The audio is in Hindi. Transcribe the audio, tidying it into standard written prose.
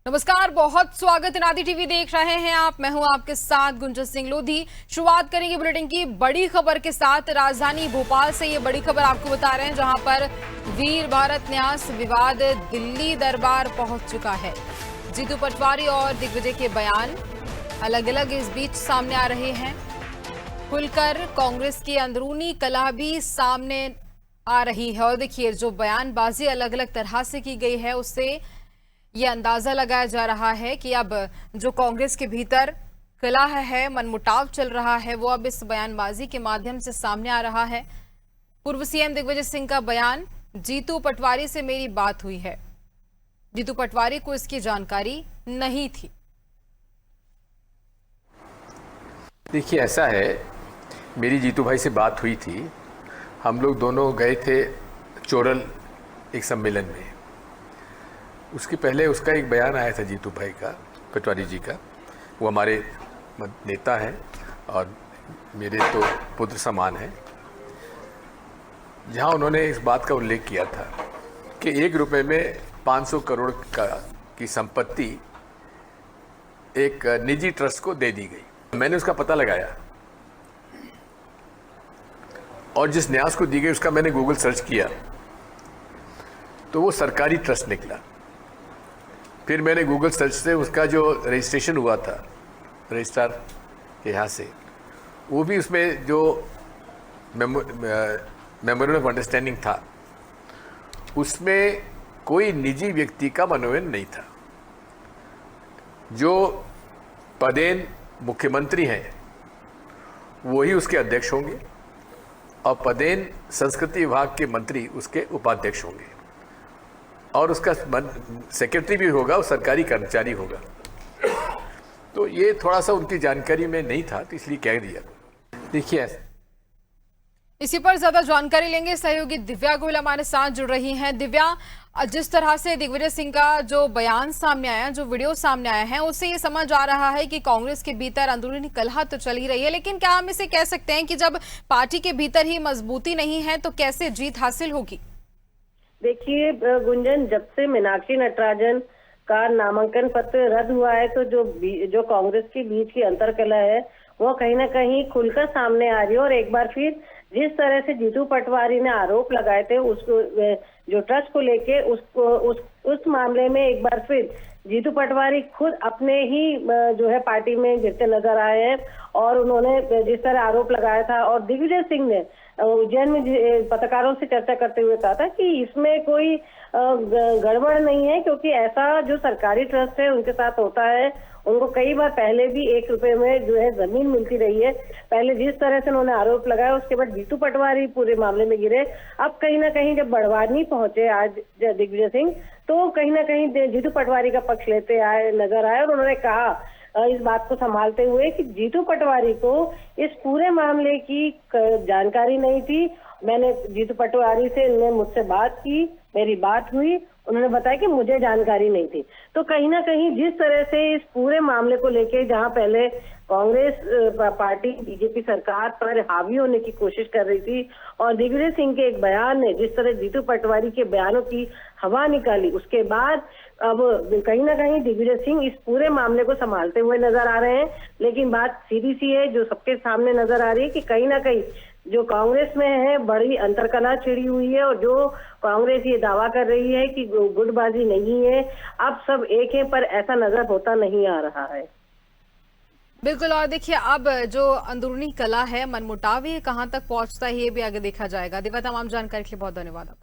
नमस्कार, बहुत स्वागत है। नादी टीवी देख रहे हैं आप। मैं हूं आपके साथ गुंजन सिंह लोधी। शुरुआत करेंगे बुलेटिन की बड़ी खबर के साथ। राजधानी भोपाल से ये बड़ी खबर आपको बता रहे हैं, जहां पर वीर भारत न्यास विवाद दिल्ली दरबार पहुंच चुका है। जीतू पटवारी और दिग्विजय के बयान अलग अलग इस बीच सामने आ रहे हैं। खुलकर कांग्रेस की अंदरूनी कलह भी सामने आ रही है। और देखिए, जो बयानबाजी अलग अलग तरह से की गई है, उससे ये अंदाजा लगाया जा रहा है कि अब जो कांग्रेस के भीतर कलह है, मनमुटाव चल रहा है, वो अब इस बयानबाजी के माध्यम से सामने आ रहा है। पूर्व सीएम दिग्विजय सिंह का बयान, जीतू पटवारी से मेरी बात हुई है। जीतू पटवारी को इसकी जानकारी नहीं थी। देखिए, ऐसा है, मेरी जीतू भाई से बात हुई थी। हम लोग दोनों गए थे चोरल एक सम्मेलन में। उसके पहले उसका एक बयान आया था जीतू भाई का, पटवारी जी का। वो हमारे नेता हैं और मेरे तो पुत्र समान हैं, जहां उन्होंने इस बात का उल्लेख किया था कि 1 रुपए में 500 करोड़ की संपत्ति एक निजी ट्रस्ट को दे दी गई। मैंने उसका पता लगाया और जिस न्यास को दी गई उसका मैंने गूगल सर्च किया तो वो सरकारी ट्रस्ट निकला। फिर मैंने गूगल सर्च से उसका जो रजिस्ट्रेशन हुआ था रजिस्ट्रार के यहाँ से, वो भी उसमें जो मेमोरेंडम ऑफ अंडरस्टैंडिंग था, उसमें कोई निजी व्यक्ति का मनोनयन नहीं था। जो पदेन मुख्यमंत्री हैं वही उसके अध्यक्ष होंगे और पदेन संस्कृति विभाग के मंत्री उसके उपाध्यक्ष होंगे और उसका सेक्रेटरी भी होगा, वो सरकारी कर्मचारी होगा। तो ये थोड़ा सा उनकी जानकारी में नहीं था, तो इसलिए कह दिया। देखिए, इसी पर ज्यादा जानकारी लेंगे। सहयोगी दिव्या गोयल हमारे साथ जुड़ रही हैं। दिव्या, जिस तरह से दिग्विजय सिंह का जो बयान सामने आया, जो वीडियो सामने आया है, उससे ये समझ आ रहा है कि कांग्रेस के भीतर अंदरूनी कलह तो चल ही रही है, लेकिन क्या हम इसे कह सकते हैं कि जब पार्टी के भीतर ही मजबूती नहीं है तो कैसे जीत हासिल होगी? देखिए गुंजन, जब से मीनाक्षी नटराजन का नामांकन पत्र रद्द हुआ है तो जो कांग्रेस के बीच की अंतर्कलह है वो कहीं ना कहीं खुलकर सामने आ रही है। और एक बार फिर जिस तरह से जीतू पटवारी ने आरोप लगाए थे उसको, जो ट्रस्ट को लेके, उस मामले में एक बार फिर जीतू पटवारी खुद अपने ही जो है पार्टी में गिरते नजर आए हैं। और उन्होंने जिस तरह आरोप लगाया था, और दिग्विजय सिंह ने उज्जैन में पत्रकारों से चर्चा करते हुए कहा था कि इसमें कोई गड़बड़ नहीं है, क्योंकि ऐसा जो सरकारी ट्रस्ट है उनके साथ होता है। उनको कई बार पहले भी 1 रुपए में जो है जमीन मिलती रही है। पहले जिस तरह से उन्होंने आरोप लगाया, उसके बाद जीतू पटवारी पूरे मामले में गिरे। अब कहीं ना कहीं जब बड़वानी पहुंचे आज दिग्विजय सिंह, तो कहीं ना कहीं जीतू पटवारी का पक्ष लेते नजर आए। और उन्होंने कहा इस बात को संभालते हुए कि जीतू पटवारी को इस पूरे मामले की जानकारी नहीं थी। मैंने जीतू पटवारी से मुझसे बात की, मेरी बात हुई, उन्होंने बताया कि मुझे जानकारी नहीं थी। तो कहीं ना कहीं जिस तरह से इस पूरे मामले को लेके, जहां पहले कांग्रेस पार्टी बीजेपी सरकार पर हावी होने की कोशिश कर रही थी और दिग्विजय सिंह के एक बयान ने जिस तरह जीतू पटवारी के बयानों की हवा निकाली, उसके बाद अब कहीं ना कहीं दिग्विजय सिंह इस पूरे मामले को संभालते हुए नजर आ रहे हैं। लेकिन बात सीधी सी है, जो सबके सामने नजर आ रही है, कि कहीं ना कहीं जो कांग्रेस में है बड़ी अंतर्कलह छिड़ी हुई है। और जो कांग्रेस ये दावा कर रही है कि गुटबाजी नहीं है, अब सब एक है, पर ऐसा नजर होता नहीं आ रहा है। बिल्कुल। और देखिए, अब जो अंदरूनी कलह है, मनमुटाव, ये कहां तक पहुंचता है, ये भी आगे देखा जाएगा। दिव्या, तमाम जानकारी के लिए बहुत धन्यवाद।